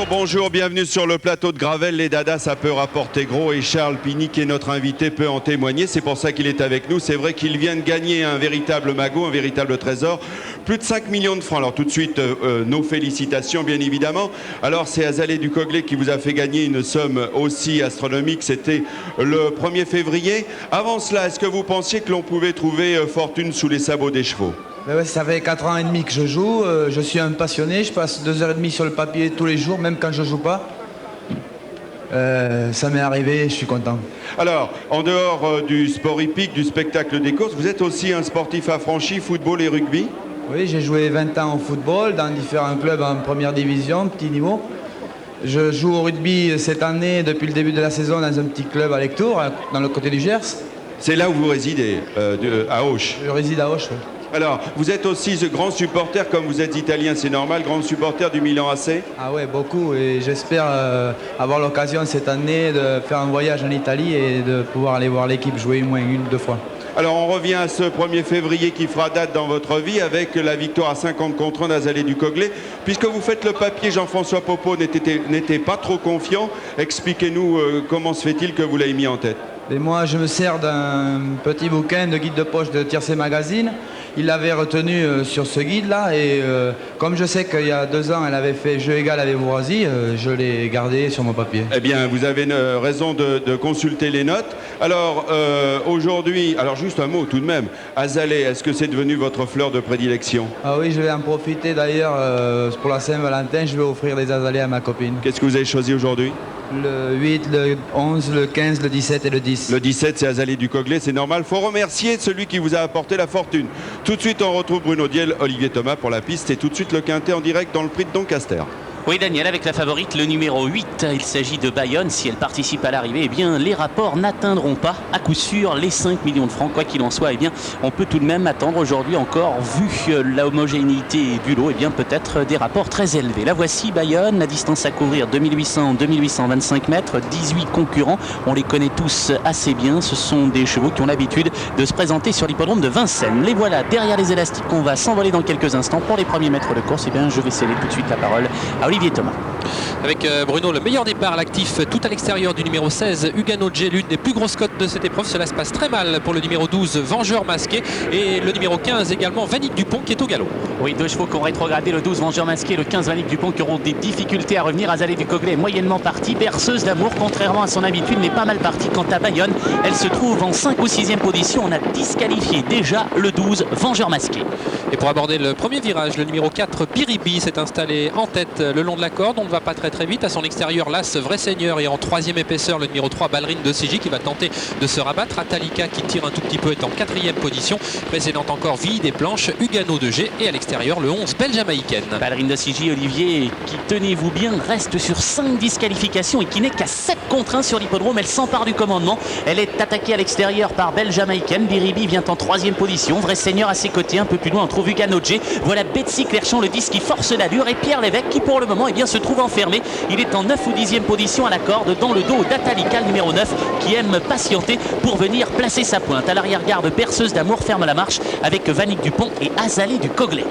Bonjour, bienvenue sur le plateau de Gravel. Les dadas, ça peut rapporter gros et Charles Pini, qui est notre invité, peut en témoigner. C'est pour ça qu'il est avec nous. C'est vrai qu'il vient de gagner un véritable magot, un véritable trésor. Plus de 5 millions de francs. Alors tout de suite, nos félicitations, bien évidemment. Alors c'est Azalée du Coglé qui vous a fait gagner une somme aussi astronomique. C'était le 1er février. Avant cela, est-ce que vous pensiez que l'on pouvait trouver fortune sous les sabots des chevaux ? Ouais, ça fait 4 ans et demi que je joue, je suis un passionné, je passe 2h30 sur le papier tous les jours, même quand je joue pas. Ça m'est arrivé, je suis content. Alors, en dehors du sport hippique, du spectacle des courses, vous êtes aussi un sportif affranchi, football et rugby ? Oui, j'ai joué 20 ans au football, dans différents clubs en première division, petit niveau. Je joue au rugby cette année, depuis le début de la saison, dans un petit club à Lectoure, dans le côté du Gers. C'est là où vous résidez, à Auch. Je réside à Auch, oui. Alors, vous êtes aussi ce grand supporter, comme vous êtes italien, c'est normal, grand supporter du Milan AC ? Ah ouais, beaucoup, et j'espère avoir l'occasion cette année de faire un voyage en Italie et de pouvoir aller voir l'équipe jouer au moins 1 ou 2 fois. Alors, on revient à ce 1er février qui fera date dans votre vie avec la victoire à 50-1 d'Azalée du Coglé. Puisque vous faites le papier, Jean-François Popo n'était pas trop confiant. Expliquez-nous comment se fait-il que vous l'ayez mis en tête ? Et moi, je me sers d'un petit bouquin de guide de poche de Tiercé Magazine. Il l'avait retenu sur ce guide-là et comme je sais qu'il y a 2 ans, elle avait fait jeu égal avec Bourasi, je l'ai gardé sur mon papier. Eh bien, vous avez raison de consulter les notes. Alors, aujourd'hui, alors juste un mot tout de même. Azalée, est-ce que c'est devenu votre fleur de prédilection ? Ah oui, je vais en profiter d'ailleurs pour la Saint-Valentin, je vais offrir des azalées à ma copine. Qu'est-ce que vous avez choisi aujourd'hui ? Le 8, le 11, le 15, le 17 et le 10. Le 17, c'est Azalée du Coglé, c'est normal. Il faut remercier celui qui vous a apporté la fortune. Tout de suite, on retrouve Bruno Diel, Olivier Thomas pour la piste et tout de suite le quintet en direct dans le prix de Doncaster. Oui, Daniel, avec la favorite, le numéro 8. Il s'agit de Bayonne. Si elle participe à l'arrivée, eh bien, les rapports n'atteindront pas, à coup sûr, les 5 millions de francs. Quoi qu'il en soit, eh bien, on peut tout de même attendre aujourd'hui encore, vu l'homogénéité du lot, eh bien, peut-être des rapports très élevés. La voici, Bayonne, la distance à couvrir 2800-2825 mètres, 18 concurrents. On les connaît tous assez bien. Ce sont des chevaux qui ont l'habitude de se présenter sur l'hippodrome de Vincennes. Les voilà derrière les élastiques. On va s'envoler dans quelques instants pour les premiers mètres de course. Eh bien, je vais céder tout de suite la parole à Olivier Thomas. Avec Bruno, le meilleur départ, l'actif tout à l'extérieur du numéro 16, Ugano J, l'une des plus grosses cotes de cette épreuve. Cela se passe très mal pour le numéro 12, Vengeur Masqué, et le numéro 15 également, Vanique Dupont, qui est au galop. Oui, 2 chevaux qui ont rétrogradé, le 12 Vengeur Masqué, le 15 Vanique Dupont, qui auront des difficultés à revenir. Azalée du Coglé est moyennement partie. Berceuse d'amour, contrairement à son habitude, n'est pas mal partie. Quant à Bayonne, elle se trouve en 5 ou 6e position. On a disqualifié déjà le 12 Vengeur Masqué. Et pour aborder le premier virage, le numéro 4, Biribi, s'est installé en tête le long de la corde. On ne va pas très vite. À son extérieur, l'As Vrai Seigneur, et en 3e épaisseur, le numéro 3, Ballerine de Sigi, qui va tenter de se rabattre. Atalika, qui tire un tout petit peu, est en 4e position. Précédente encore, Vie des Planches, Ugano de G, et à l'extérieur, le 11, Belle Jamaïcaine. Ballerine de Sigi, Olivier, qui, tenez-vous bien, reste sur 5 disqualifications et qui n'est qu'à 7 contre 1 sur l'hippodrome. Elle s'empare du commandement. Elle est attaquée à l'extérieur par Belle Jamaïcaine. Biribi vient en 3e position. Vrai Seigneur à ses côtés. Un peu plus loin, on trouve Ugano G. Voilà Betsy Clerchon, le 10, qui force l'allure, et Pierre Lévesque, qui pour le moment, eh bien, se trouve enfermé. Il est en 9 ou 10e position à la corde, dans le dos d'Atalika, le numéro 9, qui aime patienter pour venir placer sa pointe. À l'arrière-garde, Berceuse d'amour ferme la marche avec Vanique Dupont et Azalée du Coglé.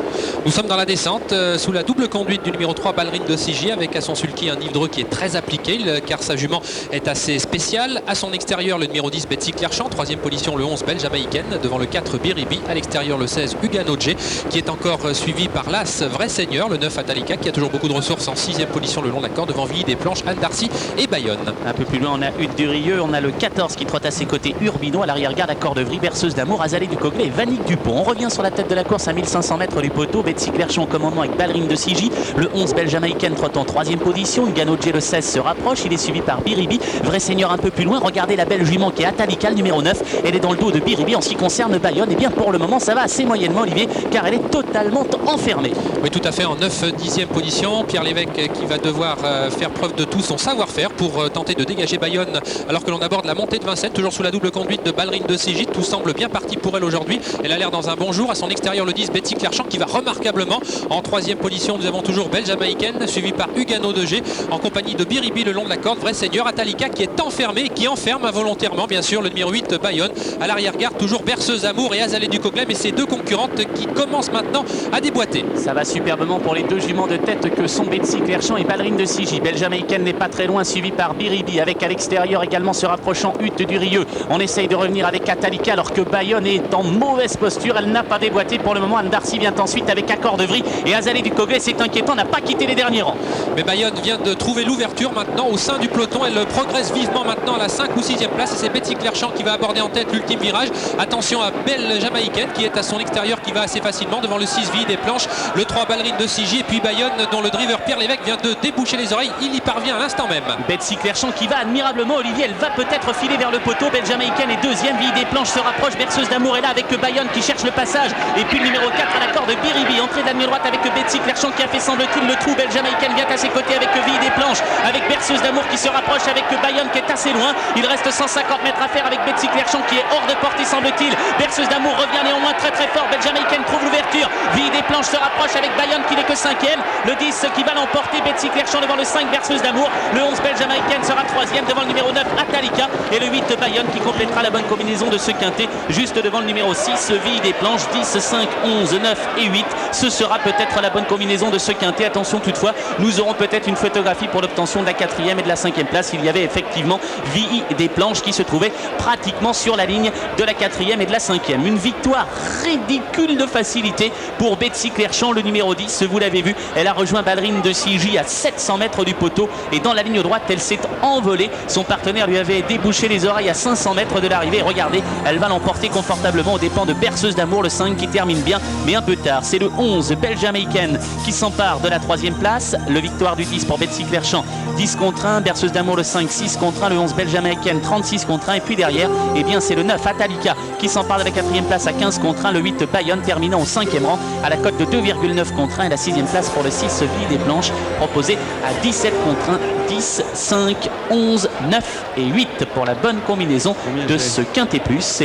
Nous sommes dans la descente, sous la double conduite du numéro 3, Ballerine de Sigi, avec à son sulky un Yves Dreux qui est très appliqué, car sa jument est assez spéciale. À son extérieur, le numéro 10, Betsy Clerchant, 3e position, le 11, Belle Jamaïcaine, devant le 4, Biribi. À l'extérieur, le 16, Ugano J, qui est encore suivi par l'As Vrai Seigneur, le 9, Atalika, qui a toujours beaucoup de ressources, en 6e position le long de la corde, devant Vie des Planches, Anne Darcy et Bayonne. Un peu plus loin, on a Hutte du Rieux, on a le 14 qui trotte à ses côtés, Urbino. À l'arrière-garde, à Cordevry, Berceuse d'amour, Azalée du Coglé et Vanique Dupont. On revient sur la tête de la course à 1500 mètres du poteau. Betsy Clerchon au commandement avec Ballerine de Sigi. Le 11, Belle Jamaïcaine, trotte en 3e position. Ugano J, le 16, se rapproche. Il est suivi par Biribi. Vrai Seigneur un peu plus loin. Regardez la belle jument qui est Atalika, le numéro 9. Elle est dans le dos de Biribi. En ce qui concerne Bayonne, et bien pour le moment, ça va assez moyennement, Olivier, car elle est totalement enfermée. Oui, tout à fait, en 9-10e position. Pierre Lévesque qui va devoir faire preuve de tout son savoir-faire pour tenter de dégager Bayonne, alors que l'on aborde la montée de Vincennes, toujours sous la double conduite de Ballerine de Sigi. Tout semble bien parti pour elle aujourd'hui. Elle a l'air dans un bon jour. À son extérieur, le 10, Betsy Clerchant, qui va remarquablement. En 3e position, nous avons toujours Belle Jamaïcaine, suivi par Ugano de G, en compagnie de Biribi le long de la corde. Vrai Seigneur, Atalika qui est enfermé, qui enferme involontairement, bien sûr, le numéro 8, Bayonne. À l'arrière-garde, toujours Berceuse Amour et Azalée du Coglé, mais ces deux concurrentes qui commencent maintenant à déboîter. Ça va superbement pour les deux juments de tête que sont Betsy Clerchant et Ballerine Ballerine de Sigy. Belle Jamaïcaine n'est pas très loin, suivie par Biribi, avec à l'extérieur également se rapprochant Hutte du Rieux. On essaye de revenir avec Atalika alors que Bayonne est en mauvaise posture. Elle n'a pas déboîté pour le moment. Anne Darcy vient ensuite avec Accord de Vry et Azalée du Coglay. C'est inquiétant, n'a pas quitté les derniers rangs. Mais Bayonne vient de trouver l'ouverture maintenant au sein du peloton. Elle progresse vivement maintenant à la 5 ou 6e place. Et c'est Betty Clerchamp qui va aborder en tête l'ultime virage. Attention à Belle Jamaïcaine qui est à son extérieur, qui va assez facilement devant le 6 Vie des Planches, le 3 Ballerine de Sigy et puis Bayonne dont le driver Pierre Lévesque vient de déboucher les oreilles. Il y parvient à l'instant même. Betsy Clerchamp qui va admirablement, Olivier. Elle va peut-être filer vers le poteau. Belle Jamaïcaine est deuxième. Vie des Planches se rapproche. Berceuse d'amour est là avec Bayonne qui cherche le passage. Et puis le numéro 4 à l'accord de Biribi. Entrée de la ligne droite avec Betsy Clerchamp qui a fait semble-t-il le trou. Belle Jamaïcaine vient à ses côtés avec Vie des Planches. Avec Berceuse d'amour qui se rapproche avec Bayonne qui est assez loin. Il reste 150 mètres à faire avec Betsy Clerchamp qui est hors de portée semble-t-il. Berceuse d'amour revient néanmoins très très fort. Belle Jamaïcaine trouve l'ouverture. Vie des Planches se rapproche avec Bayonne qui n'est que 5e. Le 10 qui va l'emporter. Betsy Clerchamp devant le 5 Berceuse d'amour. Le 11 Belle Jamaïcaine sera 3e devant le numéro 9 Atalika. Et le 8 Bayonne qui complétera la bonne combinaison de ce quintet juste devant le numéro 6 Vie des Planches. 10, 5, 11, 9 et 8. Ce sera peut-être la bonne combinaison de ce quintet. Attention toutefois, nous aurons peut-être une photographie pour l'obtention de la 4e et de la 5e place. Il y avait effectivement Vie des Planches qui se trouvait pratiquement sur la ligne de la 4e et de la 5e. Une victoire ridicule de facilité pour Betsy Clerchamp, le numéro 10. Vous l'avez vu, elle a rejoint Ballerine de Sigy à 700 mètres du poteau et dans la ligne droite, elle s'est envolée. Son partenaire lui avait débouché les oreilles à 500 mètres de l'arrivée. Regardez, elle va l'emporter confortablement aux dépens de Berceuse d'amour, le 5 qui termine bien, mais un peu tard. C'est le 11 Belle Jamaïcaine qui s'empare de la 3e place. Le victoire du 10 pour Betsy Clerchamp, 10 contre 1. Berceuse d'amour, le 5, 6 contre 1. Le 11 Belle Jamaïcaine, 36 contre 1. Et puis derrière, eh bien, c'est le 9 Atalika qui s'empare de la 4e place à 15 contre 1. Le 8 Bayonne terminant au 5e rang à la cote de 2,9 contre 1. Et la 6e place pour le 6 Vie des Planches proposé à 17 contre 1. 10, 5, 11, 9 et 8 pour la bonne combinaison de ce quintet plus.